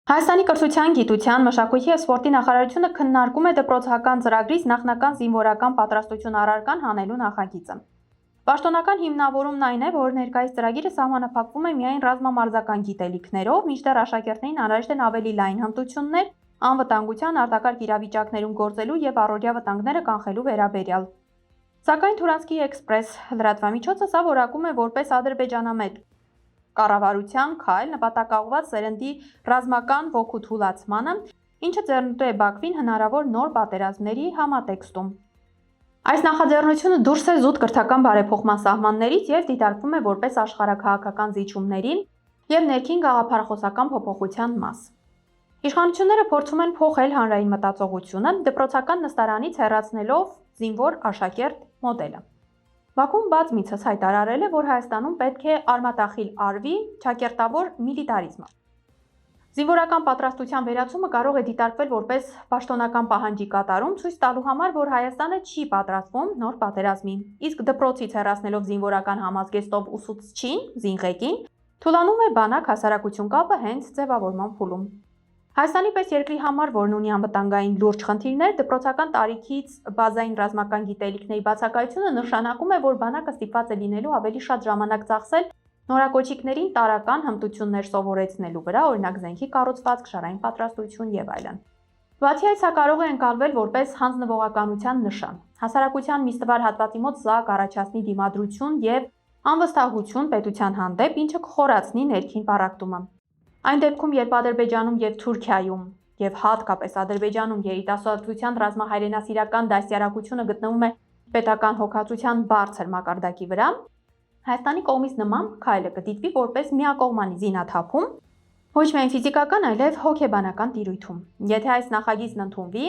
Հայաստանի կրթության, գիտության, մշակույթի և սպորտի նախարարությունը քննարկում է դպրոցական ծրագրից նախնական զինվորական պատրաստություն առարկան հանելու նախագիծը։ Պաշտոնական հիմնավորումն այն է, որ ներկայիս ծրագիրը սահմանափակվում է միայն ռազմամարզական գիտելիքներով, մինչդեռ աշակերտներին անհրաժեշտ են ավելի լայն հմտություններ անվտանգության, արտակարգ իրավիճակներում գործելու և առօրյա վտանգները կանխելու վերաբերյալ։ Սակայն Թուրանսկի Էքսպրես լրատվամիջոցը սա որակում է որպես ադրբեջանամետ կառավարության քայլ նպատակաուղղված սերնդի ռազմական ոգու թուլացմանը, ինչը ձեռնտու է Բաքվին հնարավոր նոր պատերազմների համատեքստում։ Այս նախաձեռնությունը դուրս է զուտ կրթական բարեփոխման սահմաններից և դիտարկվում է որպես աշխարհաքաղաքական զիջումների և ներքին գաղափարախոսական փոփոխության մաս։ Իշխանությունները փորձում են փոխել հանրային մտածողությունը, դպրոցական նստարանից հեռացնելով զինվոր-աշակերտ մոդելը։ Բաքուն բազմիցս հայտարարել է, որ Հայաստանում պետք է արմատախիլ արվի ճակերտավոր միլիտարիզմը։ Զինվորական պատրաստության վերացումը կարող է դիտարկվել որպես պաշտոնական պահանջի կատարում, ցույց տալու համար, որ Հայաստանը չի պատրաստվում նոր պատերազմի, իսկ դպրոցից հեռացնելով զինվորական համազգեստով ուսուցչին, զինղեկին, թուլանում է բանակ-հասարակություն կապը հենց ձևավորման փուլում։ Հայաստանի պես երկրի համար, որն ունի անվտանգային լուրջ խնդիրներ, դպրոցական տարիքից բազային ռազմական գիտելիքների բացակայությունը նշանակում է, որ բանակը ստիպված է լինելու ավելի շատ ժամանակ ծախսել նորակոչիկներին տարրական հմտություններ սովորեցնելու վրա, օրինակ զենքի կառուցվածք, շարային պատրաստություն և այլն։ Բացի այդ, սա կարող է ընկալվել որպես հանձնվողականության նշան, հասարակության միստվար հատվածի մոտ սա կառաջացնի դիմադրություն և անվստահություն պետության հանդեպ, ինչը կխորացնի ներքին պառակտումը։ Այն դեպքում, երբ Ադրբեջանում և Թուրքիայում և հատկապես Ադրբեջանում երիտասարդության ռազմահայրենասիրական դաստիարակությունը գտնվում է պետական հոգացության բարձր մակարդակի վրա, Հայաստանի կողմից նման քայլը կդիտվի որպես միակողմանի զինաթափում, ոչ միայն ֆիզիկական, այլև հոգեբանական տիրույթում։ Եթե այս նախագիծն ընդունվի,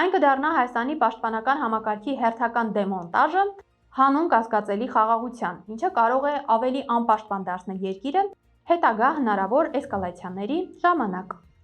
այն կդառնա Հայաստանի պաշտպանական համակարգի հերթական դեմոնտաժը հանուն կասկածելի խաղաղության, ինչը կարող է ավելի անպաշտպան դարձնել երկիրը հետագա հնարավոր էսկալացիաների ժամանակ։